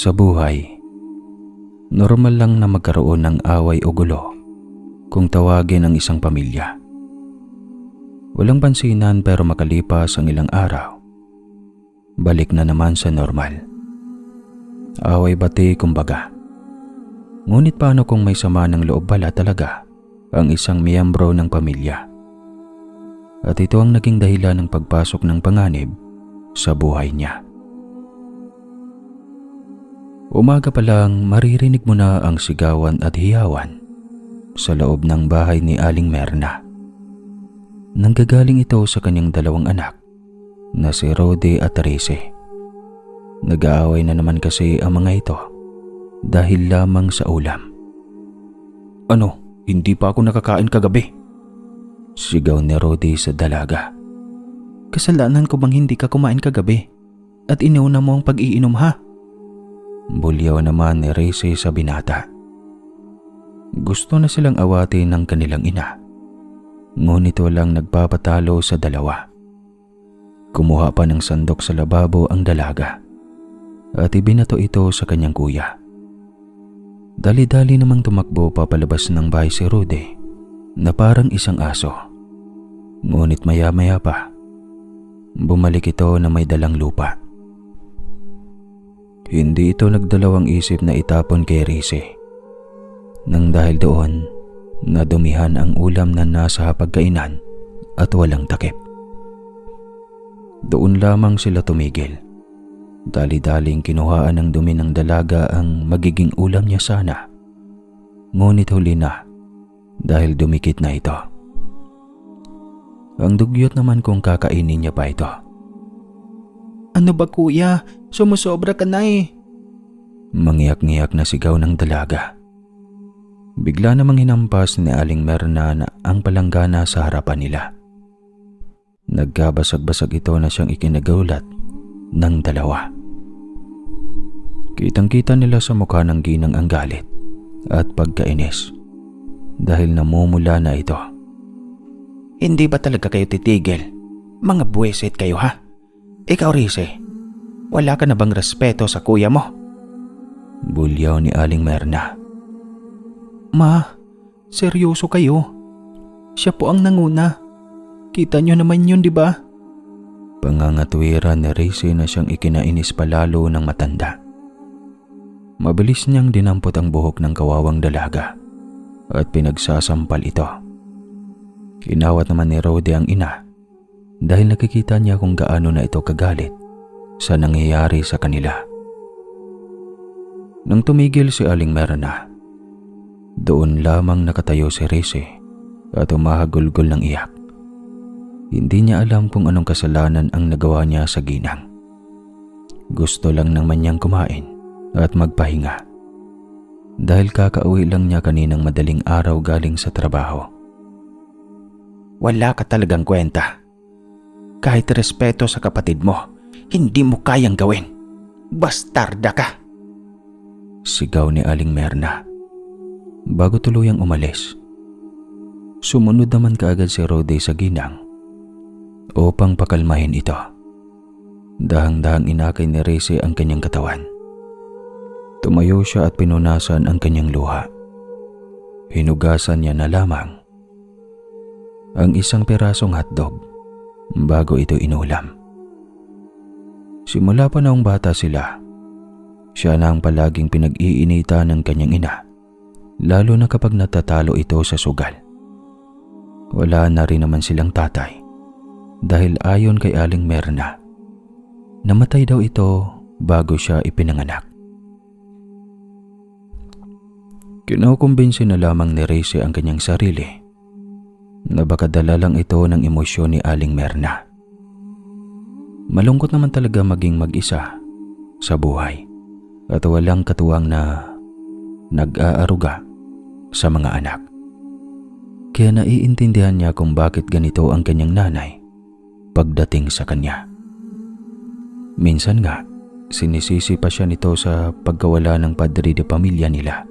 Sa buhay, normal lang na magkaroon ng away o gulo kung tawagin ang isang pamilya. Walang pansinan pero makalipas ang ilang araw, balik na naman sa normal. Away bati kumbaga. Ngunit paano kung may sama ng loob pala talaga ang isang miyembro ng pamilya? At ito ang naging dahilan ng pagpasok ng panganib sa buhay niya. Umaga pa lang maririnig mo na ang sigawan at hiyawan sa loob ng bahay ni Aling Merna. Nanggagaling ito sa kanyang dalawang anak na si Rode at Rize. Nag-aaway na naman kasi ang mga ito dahil lamang sa ulam. "Ano, hindi pa ako nakakain kagabi?" Sigaw ni Rode sa dalaga. "Kasalanan ko bang hindi ka kumain kagabi at inauna mo ang pag-iinom ha?" Bulyaw naman ni Rize sa binata. Gusto na silang awatin ng kanilang ina, ngunit walang nagpapatalo sa dalawa. Kumuha pa ng sandok sa lababo ang dalaga at ibinato ito sa kanyang kuya. Dali-dali namang tumakbo papalabas ng bahay si Rode na parang isang aso. Ngunit maya-maya pa, bumalik ito na may dalang lupa. Hindi ito nagdalawang isip na itapon kay Rize. Nang dahil doon, nadumihan ang ulam na nasa hapagkainan at walang takip. Doon lamang sila tumigil. Dali-daling kinuhaan ng dumi ng dalaga ang magiging ulam niya sana. Ngunit huli na dahil dumikit na ito. Ang dugyot naman kung kakainin niya pa ito. "Ano ba kuya? Sumusobra ka na eh." Mangiyak-ngiyak na sigaw ng dalaga. Bigla namang hinampas ni Aling Merna na ang palanggana sa harapan nila. Nagkabasag-basag ito na siyang ikinagulat ng dalawa. Kitang-kita nila sa mukha ng ginang ang galit at pagkainis dahil namumula na ito. "Hindi ba talaga kayo titigil? Mga buwisit kayo ha? Ikaw Rize, wala ka na bang respeto sa kuya mo?" Bulyaw ni Aling Merna. "Ma, seryoso kayo. Siya po ang nanguna. Kita nyo naman yun, di ba?" Pangangatwiran ni Rize na siyang ikinainis palalo ng matanda. Mabilis niyang dinampot ang buhok ng kawawang dalaga at pinagsasampal ito. Inawat naman ni Rode ang ina dahil nakikita niya kung gaano na ito kagalit sa nangyayari sa kanila. Nang tumigil si Aling Merna, doon lamang nakatayo si Rize at umahagulgol ng iyak. Hindi niya alam kung anong kasalanan ang nagawa niya sa ginang. Gusto lang naman niyang kumain at magpahinga dahil kakauwi lang niya kaninang madaling araw galing sa trabaho. "Wala ka talagang kwenta. Kahit respeto sa kapatid mo, hindi mo kayang gawin. Bastarda ka!" Sigaw ni Aling Merna. Bago tuluyang umalis, sumunod naman kaagad si Rode sa ginang upang pakalmahin ito. Dahang-dahang inakay ni Rize ang kanyang katawan. Tumayo siya at pinunasan ang kanyang luha. Hinugasan niya na lamang ang isang pirasong hotdog bago ito inulam. Simula pa noong bata sila, siya na ang palaging pinag-iinita ng kanyang ina, lalo na kapag natatalo ito sa sugal. Wala na rin naman silang tatay dahil ayon kay Aling Merna, namatay daw ito bago siya ipinanganak. Kinukumbinsi na lamang ni Rize ang kanyang sarili na baka dala lang ito ng emosyon ni Aling Merna. Malungkot naman talaga maging mag-isa sa buhay at walang katuwang na nag-aaruga sa mga anak. Kaya naiintindihan niya kung bakit ganito ang kanyang nanay pagdating sa kanya. Minsan nga, sinisisi pa siya nito sa pagkawala ng padre de pamilya nila.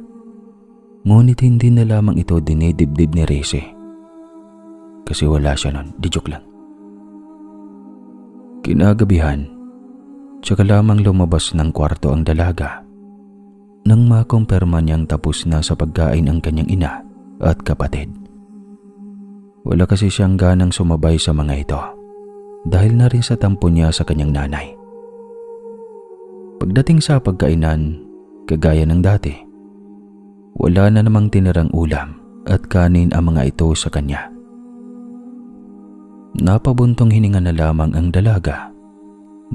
Ngunit hindi na lamang ito dinidibdib ni Rize. Kasi wala siya nun, di joke lang. Kinagabihan, tsaka lamang lumabas ng kwarto ang dalaga nang makumpirma niyang tapos na sa pagkain ang kanyang ina at kapatid. Wala kasi siyang ganang sumabay sa mga ito dahil na rin sa tampo niya sa kanyang nanay. Pagdating sa pagkainan, kagaya ng dati, wala na namang tinirang ulam at kanin ang mga ito sa kanya. Napabuntong hininga na lamang ang dalaga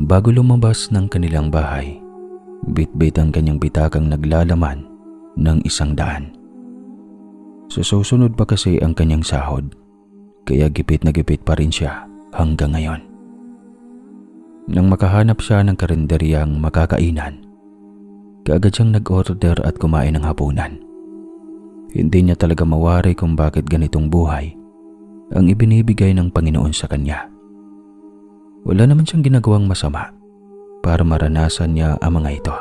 bago lumabas ng kanilang bahay. Bitbit ang kanyang bitakang naglalaman ng 100. Susunod pa kasi ang kanyang sahod, kaya gipit na gipit pa rin siya hanggang ngayon. Nang makahanap siya ng karinderyang makakainan, kaagad siyang nag-order at kumain ng hapunan. Hindi niya talaga mawari kung bakit ganitong buhay ang ibinibigay ng Panginoon sa kanya. Wala naman siyang ginagawang masama para maranasan niya ang mga ito.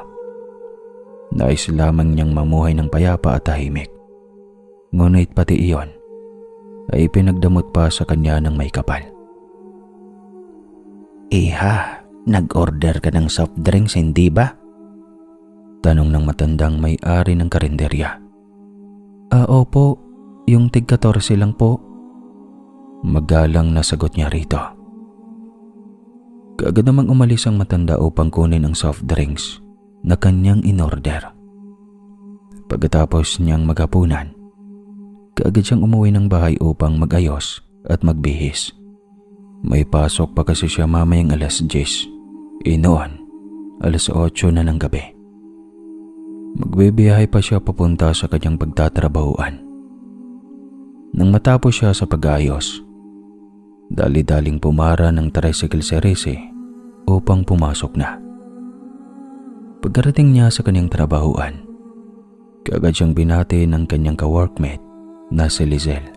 Nais lamang niyang mamuhay ng payapa at tahimik. Ngunit pati iyon ay pinagdamot pa sa kanya ng may kapal. "Iha, nag-order ka ng soft drinks, hindi ba?" Tanong ng matandang may-ari ng karinderya. Opo, yung tig-14 lang po." Magalang na sagot niya rito. Kaagad namang umalis ang matanda upang kunin ang soft drinks na kanyang in-order. Pagkatapos niyang maghapunan, kaagad siyang umuwi ng bahay upang magayos at magbihis. May pasok pa kasi siya mamayang 10:00. Noon, 8:00 na ng gabi. Magbibiyahe pa siya papunta sa kanyang pagtatrabahuan. Nang matapos siya sa pag-ayos, dali-daling pumara ng tricycle si Rese upang pumasok na. Pagkarating niya sa kanyang trabahuan, kaagad siyang binati ng kanyang ka-workmate na si Lizelle.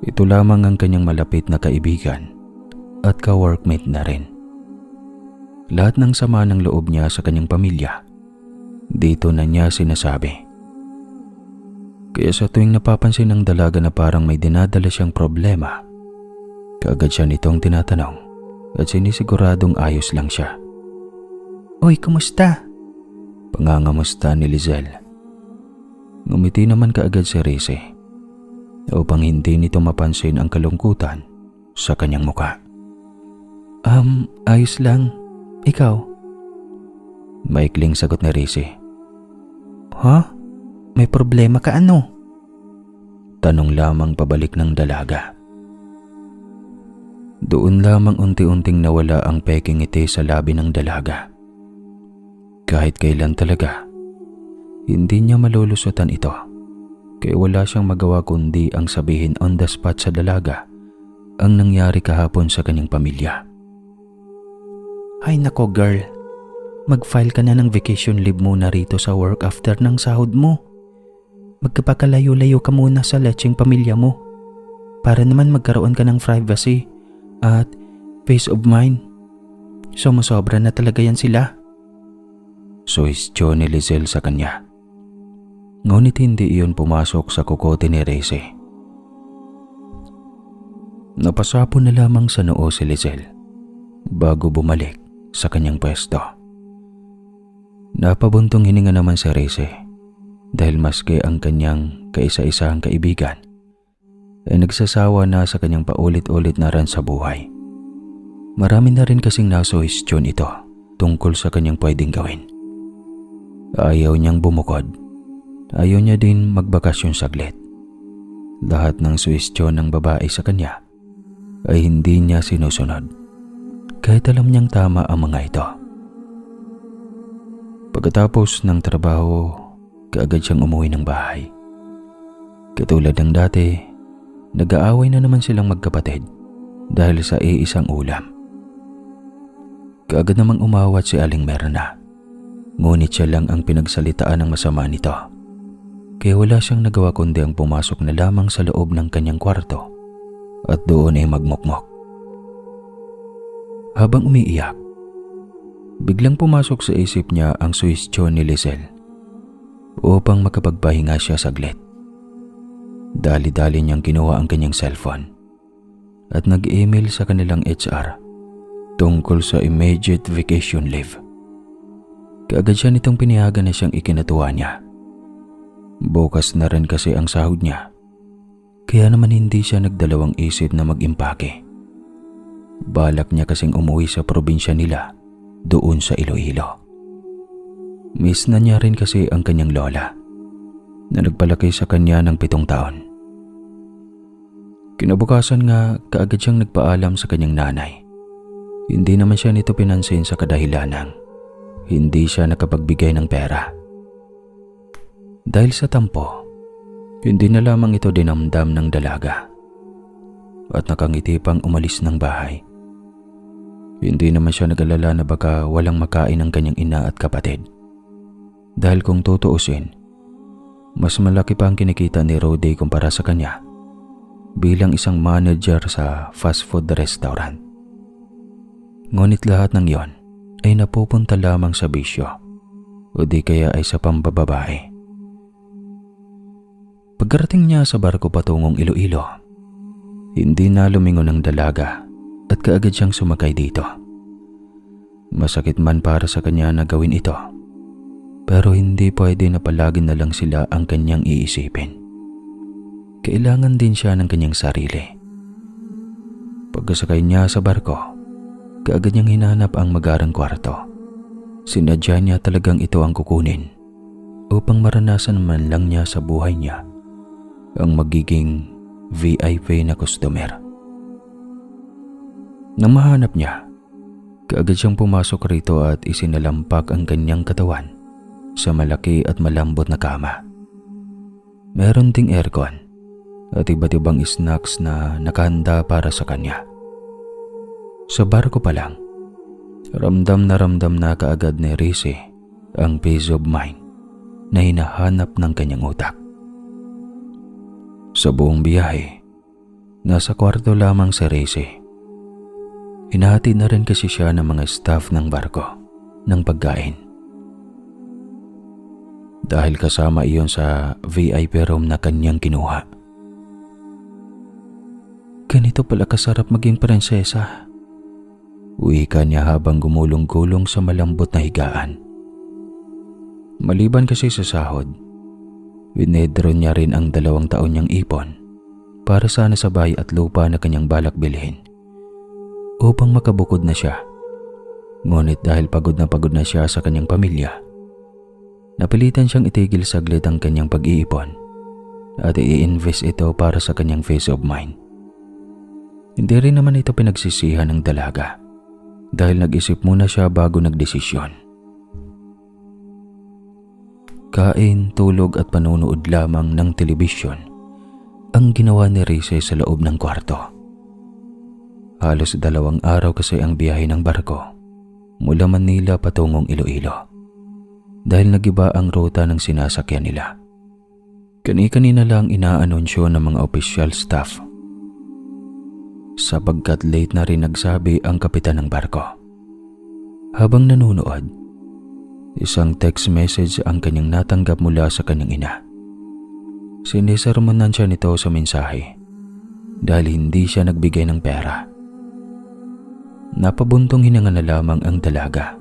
Ito lamang ang kanyang malapit na kaibigan at ka-workmate na rin. Lahat ng sama ng loob niya sa kanyang pamilya, dito na niya sinasabi. Kaya sa tuwing napapansin ng dalaga na parang may dinadala siyang problema, kaagad siya nitong tinatanong at sinisiguradong ayos lang siya. "Uy, kumusta?" Pangangamusta ni Lizelle. Ngumiti naman kaagad si Rese upang hindi nito mapansin ang kalungkutan sa kanyang muka. Ayos lang. Ikaw?" Maikling sagot ni Rese. "Ha? May problema ka ano?" Tanong lamang pabalik ng dalaga. Doon lamang unti-unting nawala ang peking ngiti sa labi ng dalaga. Kahit kailan talaga, hindi niya malulusutan ito, kaya wala siyang magawa kundi ang sabihin on the spot sa dalaga ang nangyari kahapon sa kanyang pamilya. "Ay nako girl, mag-file ka na ng vacation leave muna rito sa work after ng sahod mo. Magkapakalayo-layo ka muna sa lecheng pamilya mo para naman magkaroon ka ng privacy at peace of mind. Sumusobra na talaga yan sila." Suhestyon ni Lizelle sa kanya. Ngunit hindi iyon pumasok sa kukote ni Rese. Napasapo na lamang sa noo si Lizelle bago bumalik sa kanyang pwesto. Napabuntong hininga naman si Rese dahil maski ang kanyang kaisa-isang kaibigan ay nagsasawa na sa kanyang paulit-ulit na rant sa buhay. Marami na rin kasing nasuhestyon ito tungkol sa kanyang pwedeng gawin. Ayaw niyang bumukod. Ayaw niya din magbakasyon saglit. Lahat ng suhestyon ng babae sa kanya ay hindi niya sinusunod, kahit alam niyang tama ang mga ito. Pagkatapos ng trabaho, kaagad siyang umuwi ng bahay. Katulad ng dati, nag-aaway na naman silang magkapatid dahil sa iisang ulam. Kaagad namang umawat si Aling Merna. Ngunit siya lang ang pinagsalitaan ng masama nito. Kaya wala siyang nagawa kundi ang pumasok na lamang sa loob ng kanyang kwarto at doon ay magmukmok. Habang umiiyak, biglang pumasok sa isip niya ang suhestyon ni Lizelle upang makapagpahinga siya saglit. Dali-dali niyang kinuha ang kanyang cellphone at nag-email sa kanilang HR tungkol sa immediate vacation leave. Kaagad siya nitong pinayagan na siyang ikinatuwa niya. Bukas na rin kasi ang sahod niya, kaya naman hindi siya nagdalawang isip na mag-impake. Balak niya kasing umuwi sa probinsya nila doon sa Iloilo. Miss na niya rin kasi ang kanyang lola na nagpalaki sa kanya ng 7 taon. Kinabukasan nga, kaagad siyang nagpaalam sa kanyang nanay. Hindi naman siya nito pinansin sa kadahilanang hindi siya nakapagbigay ng pera. Dahil sa tampo, hindi na lamang ito dinamdam ng dalaga at nakangiti pang umalis ng bahay. Hindi naman siya nag-alala na baka walang makain ang kanyang ina at kapatid. Dahil kung tutuusin, mas malaki pa ang kinikita ni Rode kumpara sa kanya bilang isang manager sa fast food restaurant. Ngunit lahat ng yon ay napupunta lamang sa bisyo o di kaya ay sa pambababae. Pagkarating niya sa barko patungong Iloilo, hindi na lumingon ang dalaga at kaagad siyang sumakay dito. Masakit man para sa kanya na gawin ito, pero hindi pwede na palagi na lang sila ang kanyang iisipin. Kailangan din siya ng kanyang sarili. Pagkasakay niya sa barko, kaagad niyang hinanap ang magarang kwarto. Sinadya niya talagang ito ang kukunin upang maranasan man lang niya sa buhay niya ang magiging VIP na customer. Nang mahanap niya, kaagad siyang pumasok rito at isinalampak ang kanyang katawan sa malaki at malambot na kama. Meron ding aircon at iba't ibang snacks na nakahanda para sa kanya. Sa barko pa lang, ramdam na kaagad ni Rize ang peace of mind na hinahanap ng kanyang utak. Sa buong biyahe, nasa kwarto lamang si Rize. Hinahati na rin kasi siya ng mga staff ng barko ng pagkain. Dahil kasama iyon sa VIP room na kanyang kinuha. Ganito pala kasarap maging prinsesa. Wika niya habang gumulong-gulong sa malambot na higaan. Maliban kasi sa sahod, winedro niya rin ang 2 taon niyang ipon para sana sa bahay at lupa na kanyang balak bilhin upang makabukod na siya. Ngunit dahil pagod na siya sa kanyang pamilya, napilitan siyang itigil saglit ang kanyang pag-iipon at i-invest ito para sa kanyang peace of mind. Hindi rin naman ito pinagsisihan ng dalaga dahil nag-isip muna siya bago nagdesisyon. Kain, tulog at panunood lamang ng telebisyon ang ginawa ni Rize sa loob ng kwarto. Halos 2 araw kasi ang biyahe ng barko mula Manila patungong Iloilo dahil nagiba ang ruta ng sinasakyan nila. Kani-kanina lang inaanunsyo ng mga official staff sapagkat late na rin nagsabi ang kapitan ng barko. Habang nanunood, isang text message ang kanyang natanggap mula sa kanyang ina. Sinisarmanan siya nito sa mensahe dahil hindi siya nagbigay ng pera. Napabuntong hinanga na lamang ang dalaga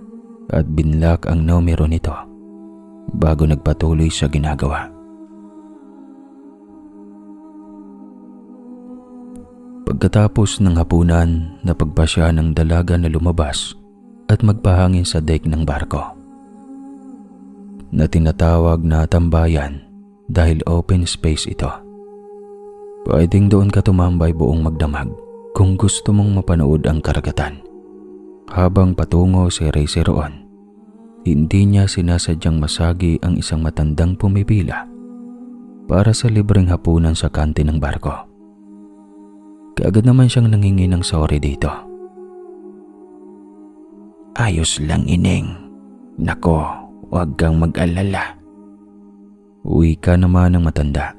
at binlock ang numero nito bago nagpatuloy sa ginagawa. Pagkatapos ng hapunan, napagpasya ng dalaga na lumabas at magpahangin sa deck ng barko na tinatawag na tambayan dahil open space ito. Pwedeng doon ka tumambay buong magdamag kung gusto mong mapanood ang karagatan. Habang patungo si Rize roon, hindi niya sinasadyang masagi ang isang matandang pumipila para sa libreng hapunan sa kante ng barko. Kaagad naman siyang nangingi ng sorry dito. Ayos lang, Ineng. Nako, huwag kang mag-alala. Wika naman ng matanda.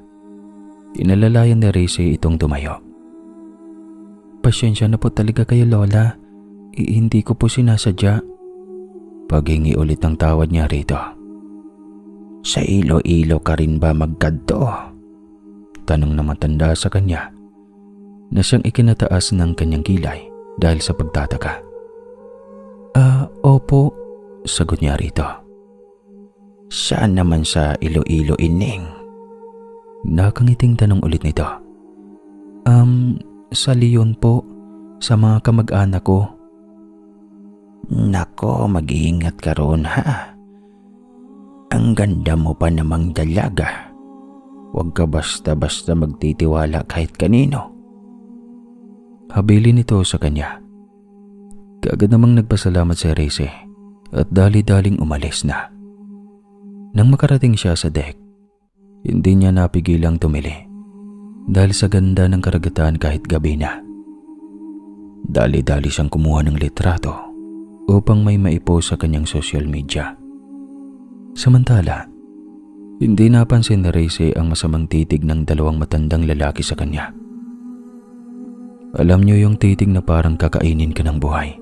Inalalayan ni Rize itong tumayo. Pasensya na po talaga kayo, Lola. Hindi ko po sinasadya. Paghingi ulit ng tawad niya rito. Sa Iloilo ka rin ba magkadto? Tanong na matanda sa kanya na siyang ikinataas ng kanyang kilay dahil sa pagtataka. Opo, sagot niya rito. Saan naman sa Iloilo, Ining? Nakangiting tanong ulit nito. Sa Leon po, sa mga kamag-anak ko. Nako, mag-iingat ka ron ha. Ang ganda mo pa namang dalaga. Huwag ka basta-basta magtitiwala kahit kanino. Habili nito sa kanya. Kaagad namang nagpasalamat si Rese at dali-daling umalis na. Nang makarating siya sa deck, hindi niya napigilang tumili dahil sa ganda ng karagatan kahit gabi na. Dali-dali siyang kumuha ng litrato upang may maipost sa kanyang social media. Samantala, hindi napansin ni Rese ang masamang titig ng dalawang matandang lalaki sa kanya. Alam niyo yung titig na parang kakainin ka ng buhay.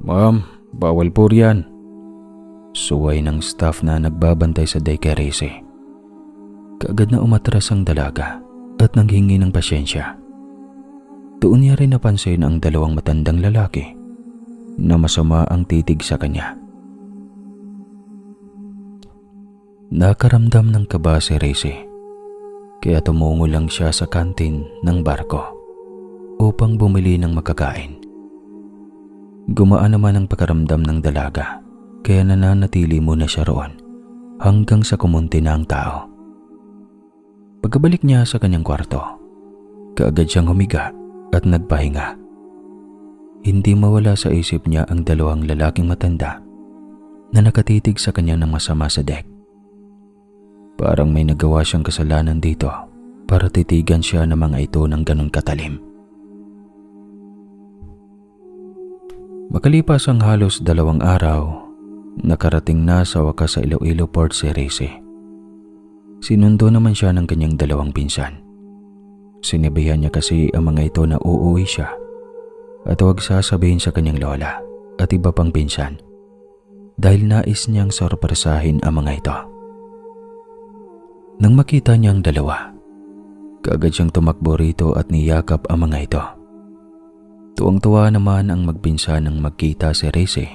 "Ma'am, bawal po riyan." Suway ng staff na nagbabantay sa daycare Rese. Kaagad na umatras ang dalaga at nanghingi ng pasyensya. Doon niya rin napansin ang dalawang matandang lalaki na masama ang titig sa kanya. Nakaramdam ng kaba si Rese, kaya tumungo lang siya sa kantin ng barko upang bumili ng makakain. Gumaan naman ang pakaramdam ng dalaga, kaya nananatili muna siya roon hanggang sa kumunti na ang tao. Pagkabalik niya sa kanyang kwarto, kaagad siyang humiga at nagpahinga. Hindi mawala sa isip niya ang dalawang lalaking matanda na nakatitig sa kanya ng masama sa deck. Parang may nagawa siyang kasalanan dito para titigan siya ng mga ito ng ganun katalim. Makalipas ang halos 2 araw, nakarating na sa wakas sa Iloilo Port si Rese. Sinundo naman siya ng kanyang dalawang pinsan. Sinabihan niya kasi ang mga ito na uuwi siya at huwag sasabihin sa kanyang lola at iba pang pinsan dahil nais niyang sorpresahin ang mga ito. Nang makita niya ang dalawa, kaagad siyang tumakbo rito at niyakap ang mga ito. Tuwang-tuwa naman ang magpinsan nang magkita si Rese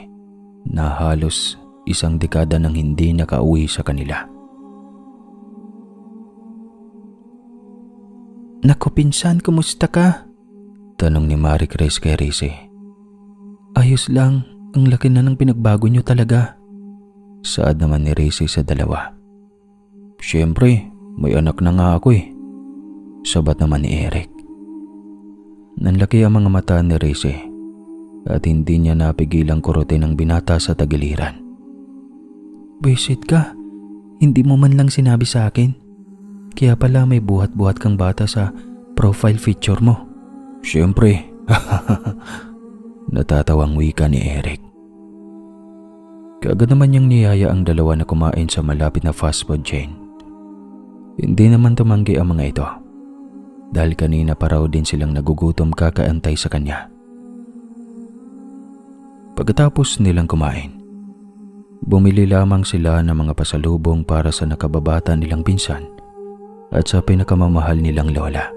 na halos 1 dekada nang hindi nakauwi sa kanila. "Naku pinsan, kumusta ka?" Tanong ni Marie Chris kay Rese. "Ayos lang, ang laki na ng pinagbago niyo talaga." Saad naman ni Rese sa dalawa. "Siyempre, may anak na nga ako eh." Sabat naman ni Eric. Nanlaki ang mga mata ni Rese at hindi niya napigilang kurutin ang binata sa tagiliran. "Buisit ka, hindi mo man lang sinabi sa akin. Kaya pala may buhat-buhat kang bata sa profile picture mo." "Siyempre." Natatawang wika ni Eric. Kaagad naman niyang niyaya ang dalawa na kumain sa malapit na fast food chain. Hindi naman tumanggi ang mga ito dahil kanina pa raw din silang nagugutom kakaantay sa kanya. Pagkatapos nilang kumain, bumili lamang sila ng mga pasalubong para sa nakababata nilang pinsan at sa pinakamamahal nilang lola.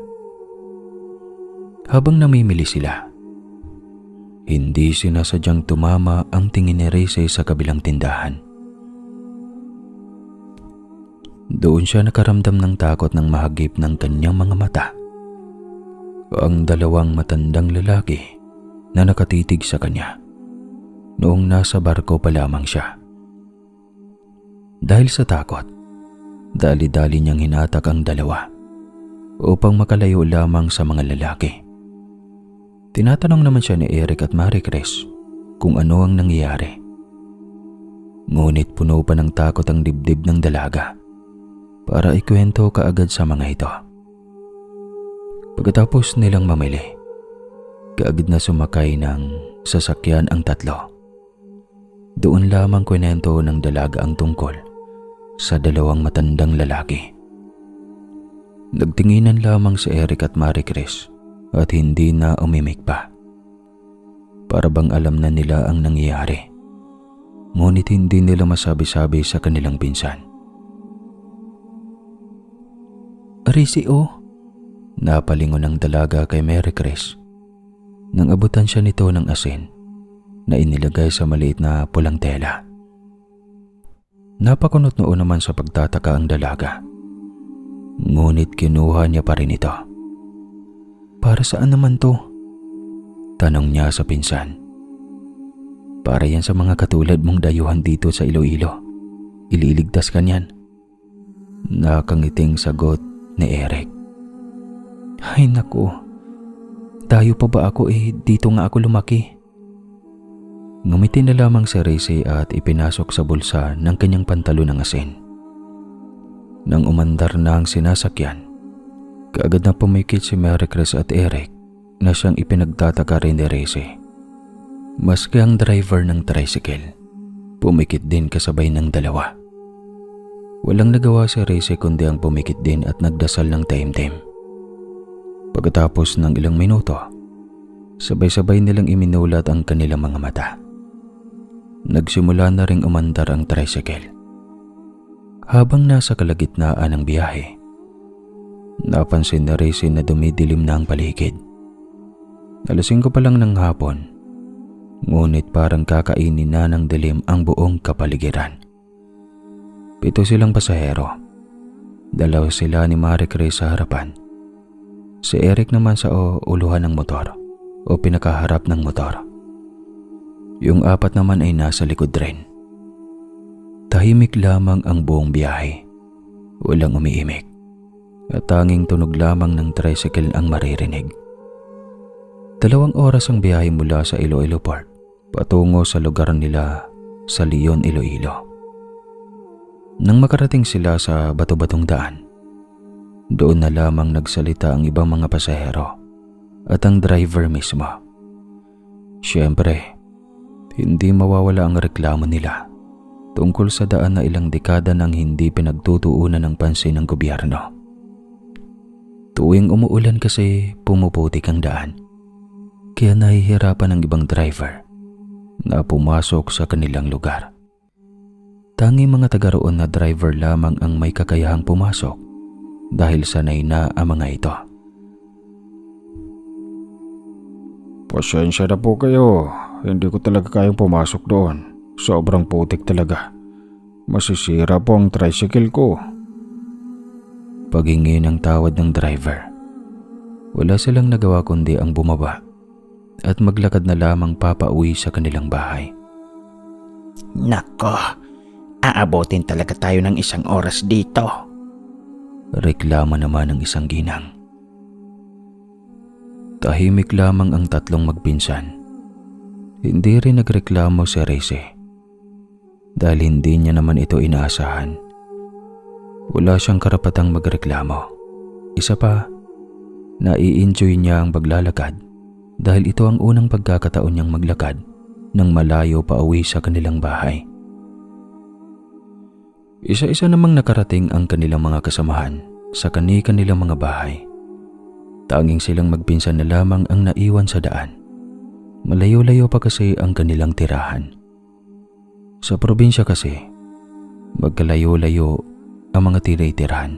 Habang namimili sila, hindi sinasadyang tumama ang tingin ni Rese sa kabilang tindahan. Doon siya nakaramdam ng takot ng mahagip ng kanyang mga mata. Ang dalawang matandang lalaki na nakatitig sa kanya noong nasa barko pa lamang siya. Dahil sa takot, dali-dali niyang hinatak ang dalawa upang makalayo lamang sa mga lalaki. Tinatanong naman siya ni Eric at Marie Chris kung ano ang nangyayari. Ngunit puno pa ng takot ang dibdib ng dalaga para ikwento kaagad sa mga ito. Pagkatapos nilang mamili, kaagad na sumakay ng sasakyan ang tatlo. Doon lamang kwento ng dalaga ang tungkol sa dalawang matandang lalaki. Nagtinginan lamang si Eric at Marie Chris at hindi na umimik pa. Para bang alam na nila ang nangyayari, ngunit hindi nila masabi-sabi sa kanilang pinsan. "Rese oh." Napalingon ng dalaga kay Marie Chris nang abutan siya nito ng asin na inilagay sa maliit na pulang tela. Napakunot noon naman sa pagtataka ang dalaga. Ngunit kinuha niya pa rin ito. Para saan naman to? Tanong niya sa pinsan. Para yan sa mga katulad mong dayuhan dito sa Iloilo. Ililigtas ka niyan. Nakangiting sagot ni Eric. Ay naku, dayo pa ba ako dito nga ako lumaki. Ngumiti na lamang si Rizy at ipinasok sa bulsa ng kanyang pantalon ng asin. Nang umandar na ang sinasakyan, kaagad na pumikit si Mary Chris at Eric na siyang ipinagtataka rin ni Rizy. Maski ang driver ng tricycle, pumikit din kasabay ng dalawa. Walang nagawa si Rizy kundi ang pumikit din at nagdasal ng taimtim. Pagkatapos ng ilang minuto, sabay-sabay nilang iminulat ang kanilang mga mata. Nagsimula na ring umandar ang tricycle. Habang nasa kalagitnaan ng biyahe, napansin ni Rizy na dumidilim na ang paligid. Alas 5 pa lang ng hapon, ngunit parang kakainin na ng dilim ang buong kapaligiran. 7 silang pasahero. 2 sila ni Mary Chris sa harapan. Si Eric naman sa uluhan ng motor o pinakaharap ng motor. Yung 4 naman ay nasa likod rin. Tahimik lamang ang buong biyahe. Walang umiimik. At tanging tunog lamang ng tricycle ang maririnig. 2 oras ang biyahe mula sa Iloilo Port patungo sa lugar nila sa Leon, Iloilo. Nang makarating sila sa bato-batong daan, doon na lamang nagsalita ang ibang mga pasahero at ang driver mismo. Siyempre, hindi mawawala ang reklamo nila tungkol sa daan na ilang dekada nang hindi pinagtutuunan ng pansin ng gobyerno. Tuwing umuulan kasi pumuputik ang daan, kaya nahihirapan ang ibang driver na pumasok sa kanilang lugar. Tanging mga taga roon na driver lamang ang may kakayahang pumasok dahil sanay na ang mga ito. Pasensya na po kayo, hindi ko talaga kayang pumasok doon. Sobrang putik talaga. Masisira po ang tricycle ko. Paghingi ng tawad ng driver. Wala silang nagawa kundi ang bumaba at maglakad na lamang papauwi sa kanilang bahay. Nako, aabotin talaga tayo ng 1 oras dito. Reklamo naman ng isang ginang. Tahimik lamang ang 3 magpinsan. Hindi rin nagreklamo si Rizy dahil hindi niya naman ito inaasahan. Wala siyang karapatang magreklamo. Isa pa, nai-enjoy niya ang paglalakad dahil ito ang unang pagkakataon niyang maglakad ng malayo pa uwi sa kanilang bahay. Isa-isa namang nakarating ang kanilang mga kasamahan sa kani-kanilang mga bahay. Tanging silang magpinsan na lamang ang naiwan sa daan. Malayo-layo pa kasi ang kanilang tirahan. Sa probinsya kasi, magkalayo-layo ang mga tira-tirahan,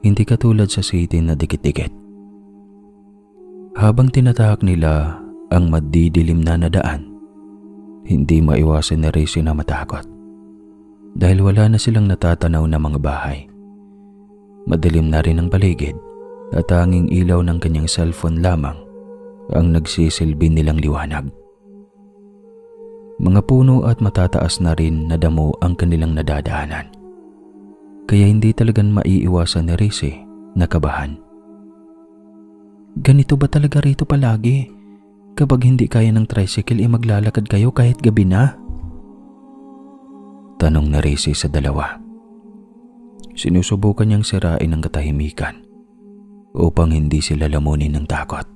hindi katulad sa city na dikit-dikit. Habang tinatahak nila ang madidilim na daan, hindi maiwasan ni Rizy na matakot dahil wala na silang natatanaw na mga bahay. Madilim na rin ang paligid at tanging ilaw ng kanyang cellphone lamang ang nagsisilbi nilang liwanag. Mga puno at matataas na rin na damo ang kanilang nadadaanan. Kaya hindi talagang maiiwasan ni Rizy na kabahan. Ganito ba talaga rito palagi? Kapag hindi kaya ng tricycle maglalakad kayo kahit gabi na? Tanong na Rizy sa 2. Sinusubukan niyang sirain ang katahimikan upang hindi sila lamunin ng takot.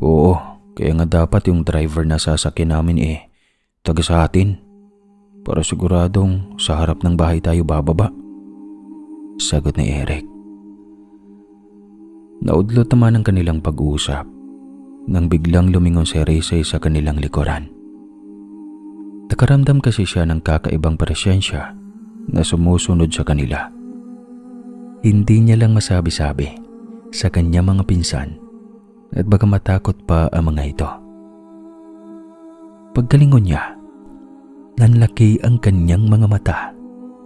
Oo, kaya nga dapat yung driver na sasakyan namin taga sa atin para siguradong sa harap ng bahay tayo bababa. Sagot ni Eric. Naudlot naman ang kanilang pag-uusap nang biglang lumingon si Rizy sa kanilang likuran. Nakaramdam kasi siya ng kakaibang presensya na sumusunod sa kanila. Hindi niya lang masabi-sabi sa kanyang mga pinsan at baka matakot pa ang mga ito. Pagkalingon niya, nanlaki ang kanyang mga mata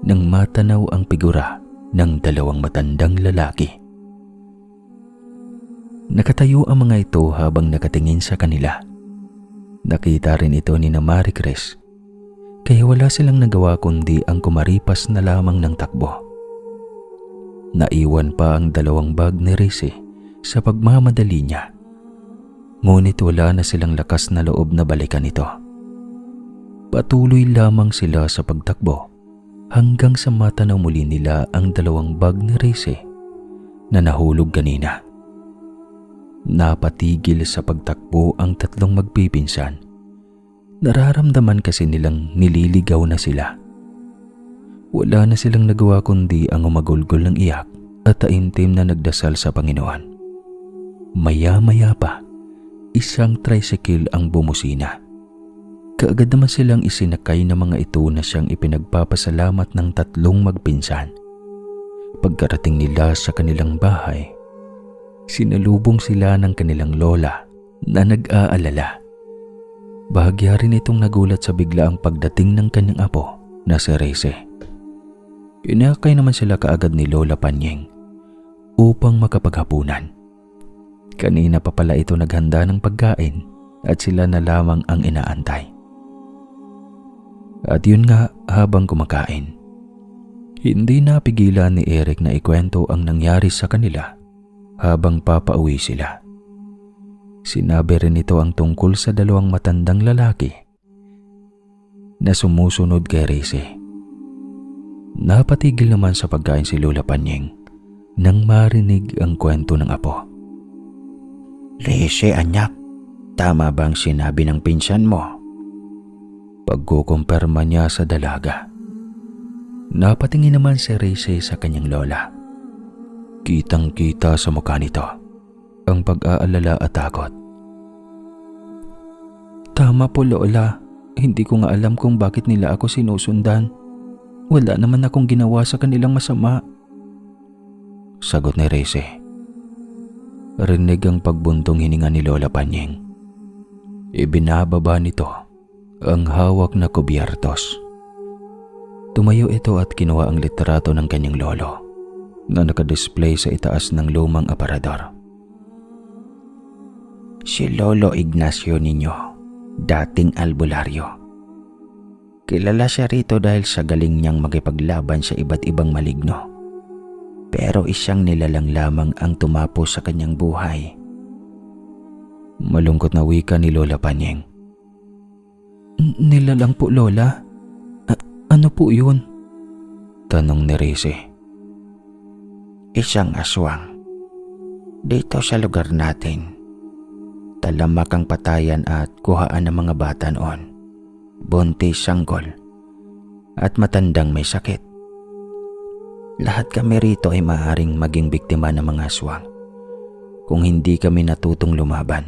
nang matanaw ang figura ng dalawang matandang lalaki. Nakatayo ang mga ito habang nakatingin sa kanila. Nakita rin ito ni Marie Chris, kaya wala silang nagawa kundi ang kumaripas na lamang ng takbo. Naiwan pa ang dalawang bag ni Rize sa pagmamadali niya. Ngunit wala na silang lakas na loob na balikan ito. Patuloy lamang sila sa pagtakbo hanggang sa matanaw muli nila ang dalawang bag ni Rize na nahulog kanina. Napatigil sa pagtakbo ang tatlong magpipinsan. Nararamdaman kasi nilang nililigaw na sila. Wala na silang nagawa kundi ang umagulgol ng iyak at taimtim na nagdasal sa Panginoon. Maya-maya pa, isang tricycle ang bumusina. Kaagad naman silang isinakay ng mga ito na siyang ipinagpapasalamat ng tatlong magpinsan. Pagkarating nila sa kanilang bahay, sinalubong sila ng kanilang lola na nag-aalala. Bahagya rin itong nagulat sa biglaang pagdating ng kanyang apo na si Rize. Inakay naman sila kaagad ni Lola Panying upang makapaghapunan. Kanina pa pala ito naghanda ng pagkain at sila na lamang ang inaantay. At yun nga, habang kumakain, hindi napigilan ni Eric na ikwento ang nangyari sa kanila habang papauwi sila. Sinabi rin ito ang tungkol sa dalawang matandang lalaki na sumusunod kay Rize. Napatigil naman sa pagkain si Lola Panying nang marinig ang kwento ng apo. Rize, anak, tama bang sinabi ng pinsan mo? Pagkukumpirma niya sa dalaga. Napatingin naman si Rize sa kanyang lola. Kitang-kita sa mukha nito ang pag-aalala at takot. Tama po, Lola. Hindi ko nga alam kung bakit nila ako sinusundan. Wala naman akong ginawa sa kanilang masama. Sagot ni Rize. Rinig ang pagbuntong hininga ni Lola Panying. Ibinababa nito ang hawak na kubyertos. Tumayo ito at kinuha ang litrato ng kanyang lolo na nakadisplay sa itaas ng lumang aparador. Si Lolo Ignacio ninyo, dating albularyo. Kilala siya rito dahil sa galing niyang makipaglaban sa iba't ibang maligno. Pero isang nilalang lamang ang tumapo sa kanyang buhay. Malungkot na wika ni Lola Panying. Nilalang po, Lola? Ano po yun? Tanong ni Rize. Isang aswang. Dito sa lugar natin, talamak ang patayan at kuhaan ng mga bata noon. Buntis, sanggol, at matandang may sakit. Lahat kami rito ay maaaring maging biktima ng mga aswang kung hindi kami natutong lumaban.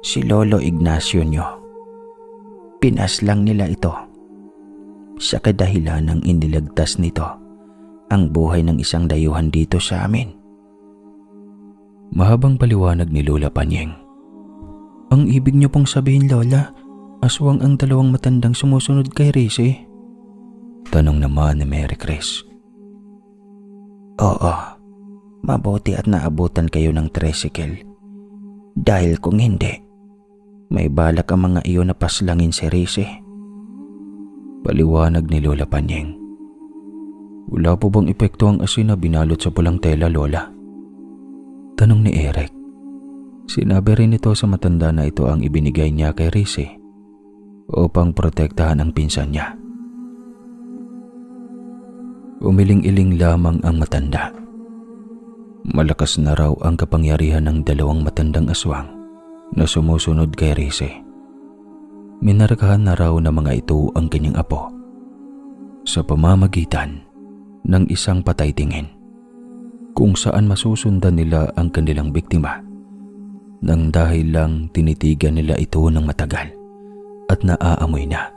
Si Lolo Ignacio nyo, pinaslang nila ito sa kadahilan ng iniligtas nito ang buhay ng isang dayuhan dito sa amin. Mahabang paliwanag ni Lola Panying. Ang ibig niyo pong sabihin, Lola, aswang ang dalawang matandang sumusunod kay Rize? Tanong naman ni Marie Chris. Oo, mabuti at naabutan kayo ng tricycle. Dahil kung hindi, may balak ang mga iyon na paslangin si Rize. Paliwanag ni Lola Panying. Wala po bang epekto ang asin na binalot sa pulang tela, Lola? Tanong ni Eric. Sinabi rin ito sa matanda na ito ang ibinigay niya kay Rize upang protektahan ang pinsan niya. Umiling-iling lamang ang matanda. Malakas na raw ang kapangyarihan ng dalawang matandang aswang na sumusunod kay Rize. Minarkahan na raw ng mga ito ang kanyang apo sa pamamagitan ng isang patay tingin kung saan masusundan nila ang kanilang biktima nang dahil lang tinitigan nila ito ng matagal at naaamoy na.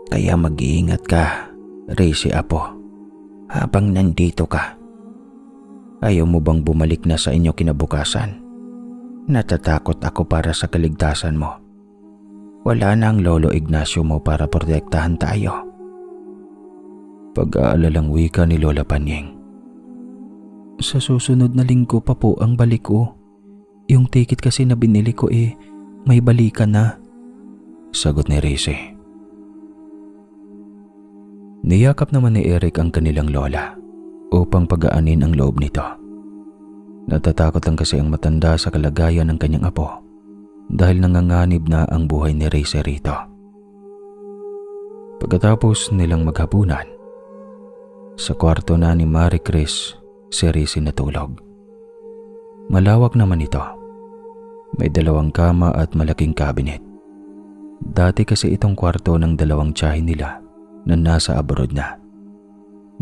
Kaya mag-iingat ka, Rize apo, habang nandito ka. Ayaw mo bang bumalik na sa inyo kinabukasan? Natatakot ako para sa kaligtasan mo. Wala na ang Lolo Ignacio mo para protektahan tayo. Pag-aalalang wika ni Lola Panying. Sa susunod na linggo pa po ang balik ko. Yung ticket kasi na binili ko may balikan na. Sagot ni Rize. Niyakap naman ni Eric ang kanilang lola upang pagaanin ang loob nito. Natatakot lang kasi ang matanda sa kalagayan ng kanyang apo dahil nanganganib na ang buhay ni Rize rito. Pagkatapos nilang maghapunan, sa kwarto na ni Marie Chris si Rize natulog. Malawak naman ito. May 2 kama at malaking cabinet. Dati kasi itong kwarto ng 2 tiyahin nila na nasa abroad na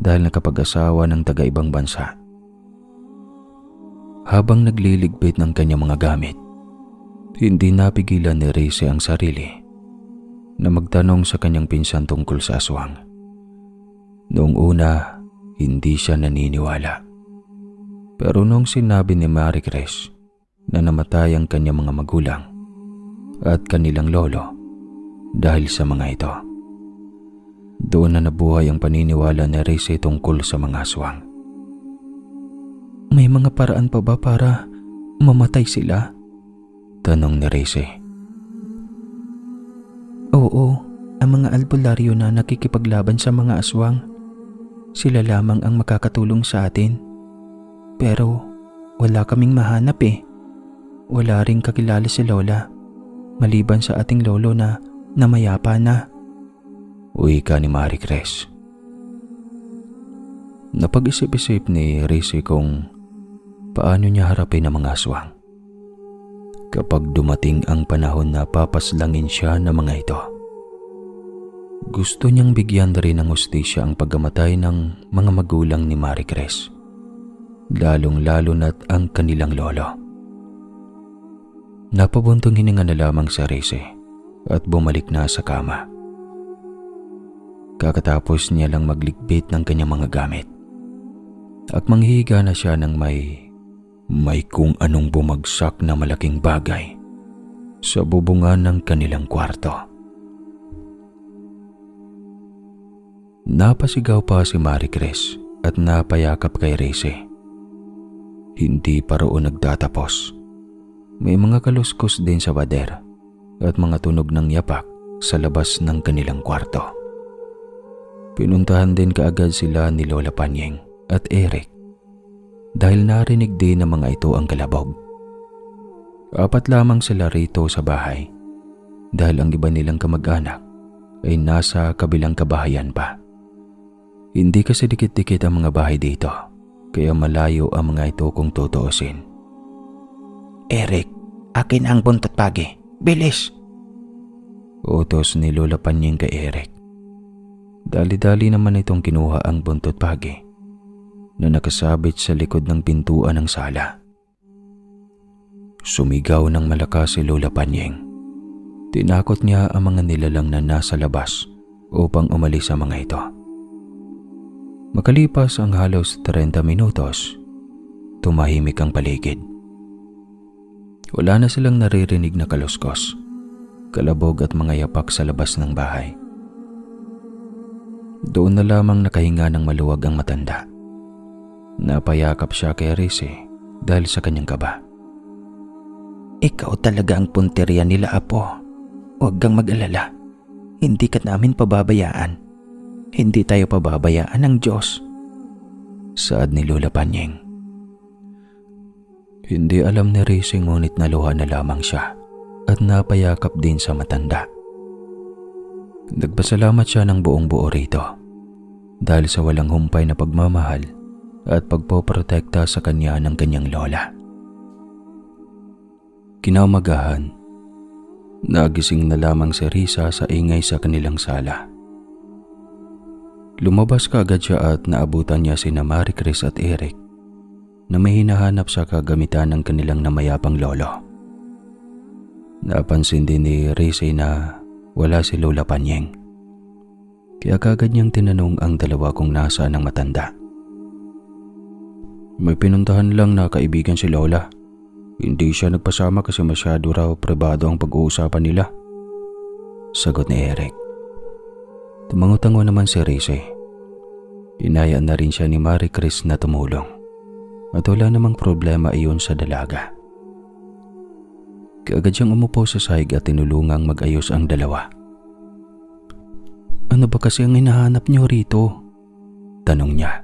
dahil nakapag-asawa ng taga-ibang bansa. Habang nagliligpit ng kanyang mga gamit, hindi napigilan ni Rize ang sarili na magtanong sa kanyang pinsan tungkol sa aswang. Noong una, hindi siya naniniwala. Pero noong sinabi ni Marie Chris na namatay ang kanyang mga magulang at kanilang lolo dahil sa mga ito, doon na nabuhay ang paniniwala ni Rize tungkol sa mga aswang. May mga paraan pa ba para mamatay sila? Tanong ni Rize. Oo, ang mga albularyo na nakikipaglaban sa mga aswang. Sila lamang ang makakatulong sa atin. Pero wala kaming mahanap Wala ring kakilala si Lola, maliban sa ating lolo na namayapa na. Wika ni Marie Chris. Napag-isip-isip ni Rize kung paano niya harapin ang mga aswang kapag dumating ang panahon na papaslangin siya ng mga ito. Gusto niyang bigyan rin ng hustisya ang pagkamatay ng mga magulang ni Marie Chris, lalong-lalo na't ang kanilang lolo. Napabuntong hininga na lamang sa Rize at bumalik na sa kama. Kakatapos niya lang magligpit ng kanyang mga gamit at manghihiga na siya ng may kung anong bumagsak na malaking bagay sa bubungan ng kanilang kwarto. Napasigaw pa si Marie Chris at napayakap kay Rize. Hindi pa roon nagtatapos. May mga kaluskos din sa pader at mga tunog ng yapak sa labas ng kanilang kwarto. Pinuntahan din kaagad sila ni Lola Panying at Eric dahil narinig din ng mga ito ang kalabog. 4 lamang sila rito sa bahay dahil ang iba nilang kamag-anak ay nasa kabilang kabahayan pa. Hindi kasi dikit-dikit ang mga bahay dito kaya malayo ang mga ito kung tutuusin. Eric, akin ang buntot pagi. Bilis! Utos ni Lola Panying kay Eric. Dali-dali naman itong kinuha ang buntot pagi na nakasabit sa likod ng pintuan ng sala. Sumigaw ng malakas si Lola Panying. Tinakot niya ang mga nilalang na nasa labas upang umalis sa mga ito. Makalipas ang halos 30 minutos, tumahimik ang paligid. Wala na silang naririnig na kaluskos, kalabog at mga yapak sa labas ng bahay. Doon na lamang nakahinga ng maluwag ang matanda. Napayakap siya kay Rize dahil sa kanyang kaba. Ikaw talaga ang punteriya nila, Apo. Huwag kang mag-alala. Hindi ka namin pababayaan. Hindi tayo pababayaan ng Diyos. Saad ni Lola Panying. Hindi alam ni Rize ngunit naluha na lamang siya at napayakap din sa matanda. Nagpasalamat siya ng buong buo rito dahil sa walang humpay na pagmamahal at pagpoprotekta sa kanya ng kanyang lola. Kinaumagahan, nagising na lamang si Rize sa ingay sa kanilang sala. Lumabas kaagad siya at naabutan niya sina Marie Chris at Eric na may hinahanap sa kagamitan ng kanilang namayapang lolo. Napansin din ni Rize na wala si Lola Panying. Kaya kagad niyang tinanong ang dalawa kung nasaan ang matanda. May pinuntahan lang na kaibigan si Lola. Hindi siya nagpasama kasi masyado raw pribado ang pag-uusapan nila. sagot ni Eric. Tumango-tango naman si Rize. Inayaan na rin siya ni Marie Chris na tumulong at wala namang problema iyon sa dalaga. Kaagad siyang umupo sa sahig at tinulungang mag-ayos ang dalawa. Ano ba kasi ang hinahanap niyo rito? Tanong niya.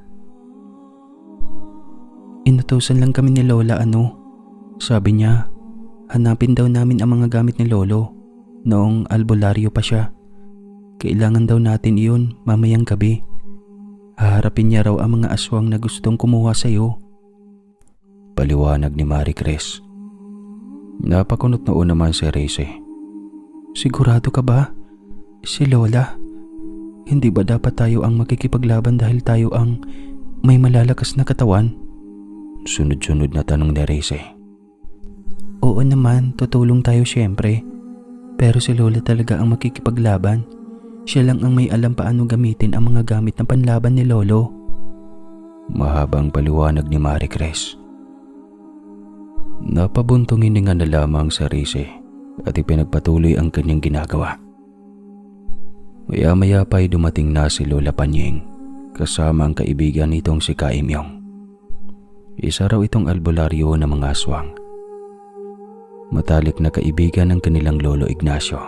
Inutusan lang kami ni Lola Sabi niya, hanapin daw namin ang mga gamit ni Lolo noong albularyo pa siya. Kailangan daw natin iyon mamayang gabi. Haharapin niya raw ang mga aswang na gustong kumuha sa iyo. Paliwanag ni Marie Chris. Napakunot noon naman si Rize. Sigurado ka ba? Si Lola? Hindi ba dapat tayo ang makikipaglaban dahil tayo ang may malalakas na katawan? Sunod-sunod na tanong ni Rize. Oo naman, tutulong tayo syempre. Pero si Lola talaga ang makikipaglaban. Siya lang ang may alam paano gamitin ang mga gamit na panlaban ni Lolo. Mahabang paliwanag ni Marie Chris. Napabuntong hininga na lamang sa Rize at ipinagpatuloy ang kanyang ginagawa. Maya-maya pa'y dumating na si Lola Panying kasama ang kaibigan nitong si Kaimyong. Isa raw itong albularyo ng mga aswang. Matalik na kaibigan ng kanilang Lolo Ignacio.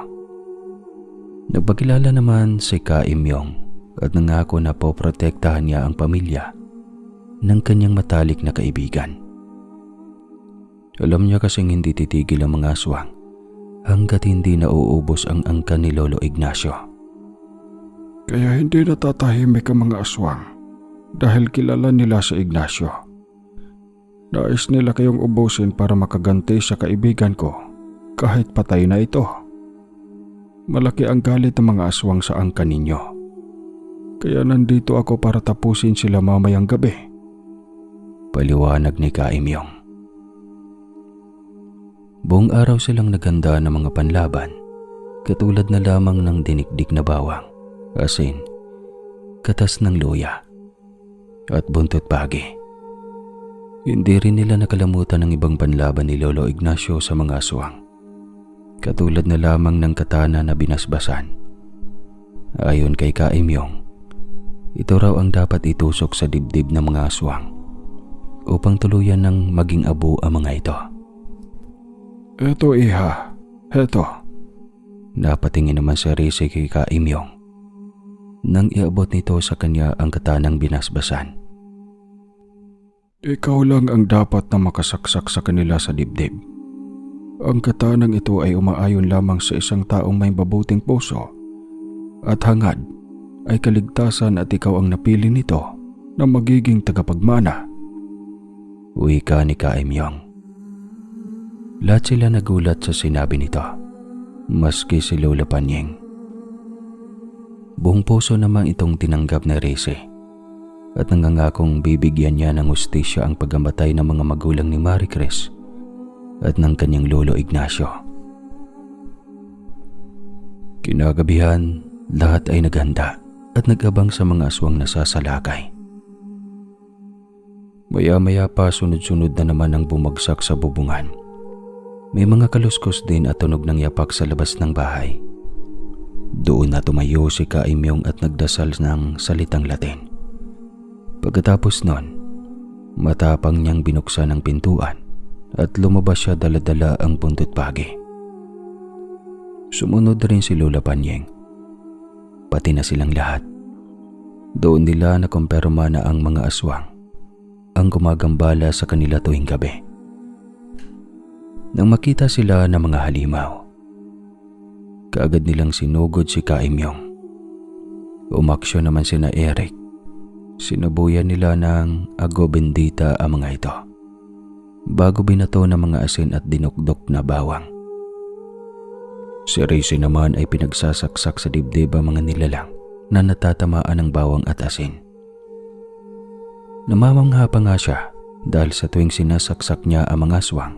Nagpakilala naman si Kaimyong at nangako na poprotektahan niya ang pamilya ng kanyang matalik na kaibigan. Alam niya kasing hindi titigil ang mga aswang hanggat hindi nauubos ang angkan ni Lolo Ignacio. Kaya hindi natatahimik ang mga aswang dahil kilala nila si Ignacio. Nais nila kayong ubusin para makaganti sa kaibigan ko kahit patay na ito. Malaki ang galit ng mga aswang sa angkan ninyo. Kaya nandito ako para tapusin sila mamayang gabi. Paliwanag ni Kaimyong. Buong araw silang naganda ng mga panlaban, katulad na lamang ng dinikdik na bawang, asin, katas ng luya, at buntot pagi. Hindi rin nila nakalamutan ang ibang panlaban ni Lolo Ignacio sa mga aswang, katulad na lamang ng katana na binasbasan. Ayon kay Kaimyong, ito raw ang dapat itusok sa dibdib ng mga aswang upang tuluyan ng maging abo ang mga ito. Eto iha, eto. Napatingin naman si Rize kay Kaimyong nang iabot nito sa kanya ang katanang binasbasan. Ikaw lang ang dapat na makasaksak sa kanila sa dibdib. Ang katanang ito ay umaayon lamang sa isang taong may mabuting puso at hangad ay kaligtasan at ikaw ang napili nito na magiging tagapagmana. Wika ni Kaimyong. Lahat sila nagulat sa sinabi nito, maski si Lola Panying. Buong puso namang itong tinanggap na Rize at nangangakong bibigyan niya ng hustisya ang pagkamatay ng mga magulang ni Marie Chris at ng kanyang Lolo Ignacio. Kinagabihan, lahat ay naghanda at nag-abang sa mga aswang na sasalakay. Maya-maya pa sunod-sunod na naman ang bumagsak sa bubungan. May mga kaluskos din at tunog ng yapak sa labas ng bahay. Doon na tumayo si Kaimyong at nagdasal ng salitang Latin. Pagkatapos nun, matapang niyang binuksan ang pintuan at lumabas siya dala-dala ang buntot pagi. Sumunod rin si Lola Panying. Pati na silang lahat. Doon nila nakumpirma na ang mga aswang ang gumagambala sa kanila tuwing gabi. Nang makita sila ng mga halimaw, kaagad nilang sinugod si Kaimyong. Umaksyon naman sina Eric. Sinabuyan nila ng ago bendita ang mga ito, bago binato ng mga asin at dinukdok na bawang. Si Rize naman ay pinagsasaksak sa dibdib ang mga nilalang na natatamaan ng bawang at asin. Namamangha pa nga siya dahil sa tuwing sinasaksak niya ang mga aswang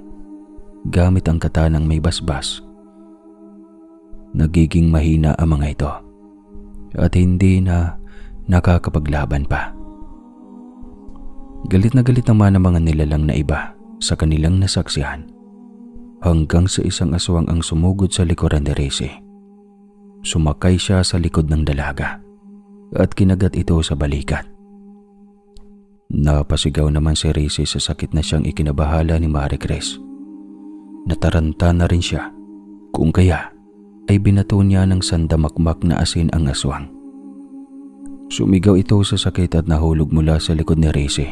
gamit ang katanang may basbas, nagiging mahina ang mga ito at hindi na nakakapaglaban pa. Galit na galit naman ang mga nilalang na iba sa kanilang nasaksihan hanggang sa isang aswang ang sumugod sa likuran ni Rize. sumakay siya sa likod ng dalaga at kinagat ito sa balikat. Napasigaw naman si Rizy sa sakit na siyang ikinabahala ni Marie Chris. Nataranta na rin siya, kung kaya ay binato niya ng sandamakmak na asin ang aswang. Sumigaw ito sa sakit at nahulog mula sa likod ni Rizy.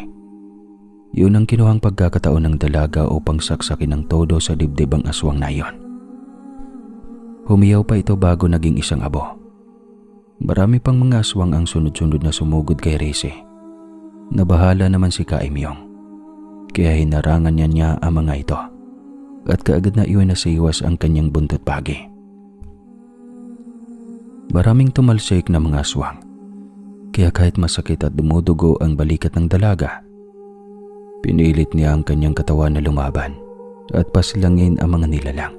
Yun ang kinuhang pagkakataon ng dalaga upang saksakin ng todo sa dibdib ang aswang na iyon. Humiyaw pa ito bago naging isang abo. Marami pang mga aswang ang sunod-sunod na sumugod kay Rizy. Nabahala naman si Kaimyong, kaya hinarangan niya ang mga ito at kaagad na iwan na siwas ang kanyang buntot pagi. Maraming tumalsik na mga aswang, kaya kahit masakit at dumudugo ang balikat ng dalaga, pinilit niya ang kanyang katawan na lumaban at pasilangin ang mga nilalang.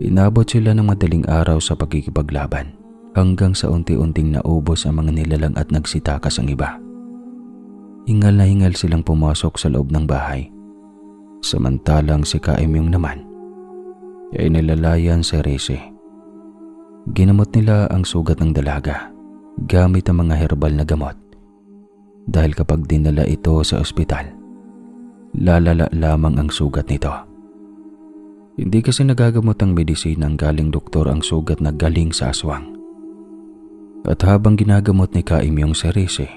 Inabot sila ng madaling araw sa pagkikipaglaban hanggang sa unti-unting naubos ang mga nilalang at nagsitakas ang iba. Hingal na hingal silang pumasok sa loob ng bahay. Samantalang si Kaimyong naman ay nilalayan si Rizy. Ginamot nila ang sugat ng dalaga gamit ang mga herbal na gamot dahil kapag dinala ito sa ospital, lalala lamang ang sugat nito. Hindi kasi nagagamot ang medisina ng galing doktor ang sugat na galing sa aswang. At habang ginagamot ni Kaimyong si Rizy,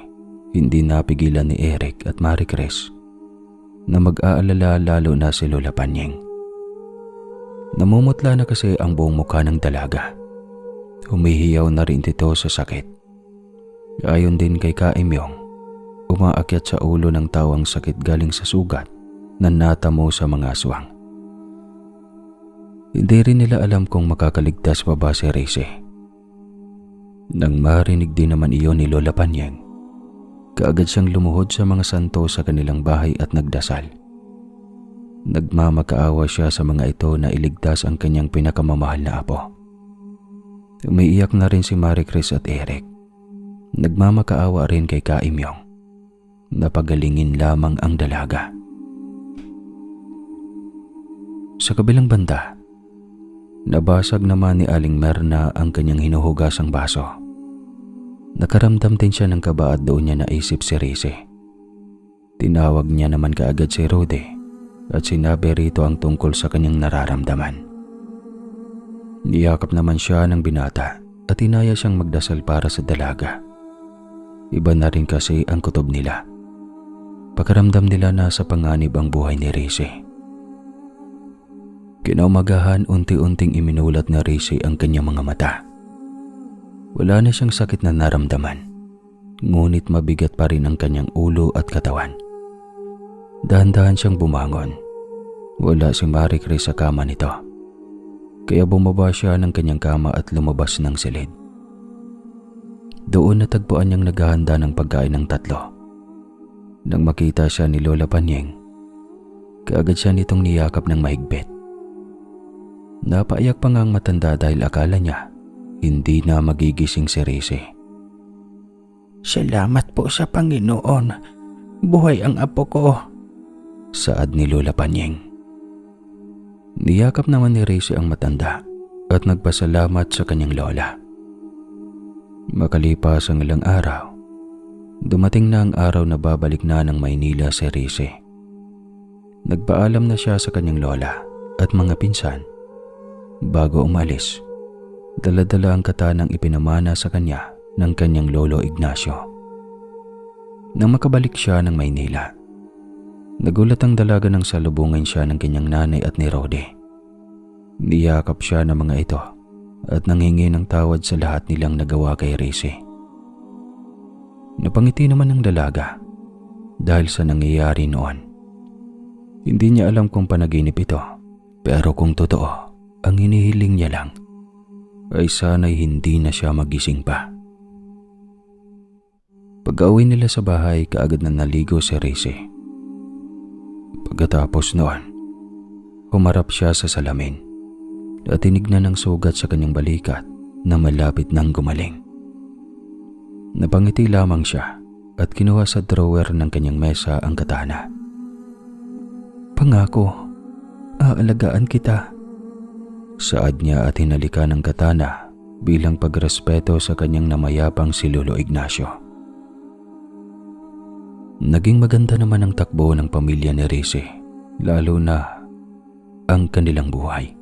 hindi napigilan ni Eric at Marie Chris na mag-aalala lalo na si Lola Panying. Namumutla na kasi ang buong mukha ng dalaga. Humihiyaw na rin ito sa sakit. Ayon din kay Kaimyong, umaakyat sa ulo ng tao ang sakit galing sa sugat na natamo sa mga aswang. Hindi rin nila alam kung makakaligtas pa ba si Rizy. Nang marinig din naman iyon ni Lola Panying, kaagad siyang lumuhod sa mga santo sa kanilang bahay at nagdasal. Nagmamakaawa siya sa mga ito na iligtas ang kanyang pinakamamahal na apo. Umiiyak na rin si Marie Chris at Eric. Nagmamakaawa rin kay Kaimyong na pagalingin lamang ang dalaga. Sa kabilang banda, nabasag naman ni Aling Merna ang kanyang hinuhugasang baso. Nakaramdam din siya ng kaba at doon niya naisip si Rizy. Tinawag niya naman kaagad si Rudy at sinabi rito ang tungkol sa kanyang nararamdaman. Niyakap naman siya ng binata at inaya siyang magdasal para sa dalaga. Iba na rin kasi ang kutob nila. Pakaramdam nila na sa panganib ang buhay ni Rizy. Kinaumagahan, unti-unting iminulat na Rizy ang kanyang mga mata. Wala na siyang sakit na naramdaman, ngunit mabigat pa rin ang kanyang ulo at katawan. Dahan-dahan siyang bumangon. Wala si Marie Chris sa kama nito, kaya bumaba siya ng kanyang kama at lumabas ng silid. Doon natagpuan niyang naghahanda ng pagkain ng tatlo. Nang makita siya ni Lola Panying, kaagad siya nitong niyakap ng mahigpit. Napaiyak pa nga ang matanda dahil akala niya hindi na magigising si Rizy. Salamat po sa Panginoon. Buhay ang apo ko, saad ni Lola Panying. Niyakap naman ni Rizy ang matanda at nagpasalamat sa kanyang lola. Makalipas ang ilang araw, dumating na ang araw na babalik na ng Maynila si Rizy. Nagpaalam na siya sa kanyang lola at mga pinsan. Bago umalis, dala-dala ang katanang ipinamana sa kanya ng kanyang lolo Ignacio. Nang makabalik siya ng Maynila, nagulat ang dalaga nang salubungin siya ng kanyang nanay at ni Rode. Niyakap siya ng mga ito at nanghingi ng tawad sa lahat nilang nagawa kay Rizy. Napangiti naman ang dalaga dahil sa nangyayari noon. Hindi niya alam kung panaginip ito, pero kung totoo, ang hinihiling niya lang ay sana'y hindi na siya magising pa. Pag-uwi nila sa bahay, kaagad na naligo si Rizy. Pagkatapos noon, humarap siya sa salamin at tinignan ng sugat sa kanyang balikat na malapit nang gumaling. Napangiti lamang siya at kinuha sa drawer ng kanyang mesa ang katana. "Pangako, aalagaan kita," saad niya at hinalikan ng katana bilang pagrespeto sa kanyang namayapang si Lolo Ignacio. Naging maganda naman ang takbo ng pamilya ni Rizzy, lalo na ang kanilang buhay.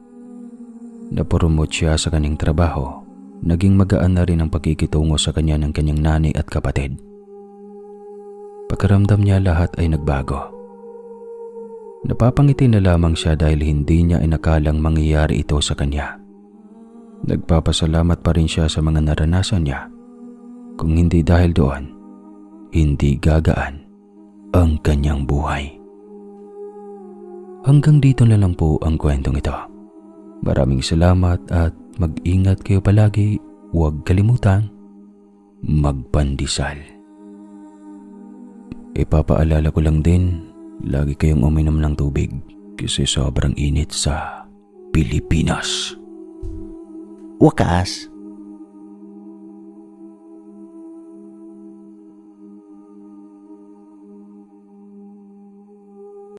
Napromote siya sa kanyang trabaho, naging magaan na rin ang pagkikitungo sa kanya ng kanyang nanay at kapatid. Pakiramdam niya lahat ay nagbago. Napapangiti na lamang siya dahil hindi niya inakalang mangyayari ito sa kanya. Nagpapasalamat pa rin siya sa mga naranasan niya. Kung hindi dahil doon, hindi gagaan ang kanyang buhay. Hanggang dito na lang po ang kwentong ito. Maraming salamat at mag-ingat kayo palagi. Huwag kalimutan magpandesal. Ipapaalala ko lang din, lagi kayong uminom ng tubig kasi sobrang init sa Pilipinas. Wakas,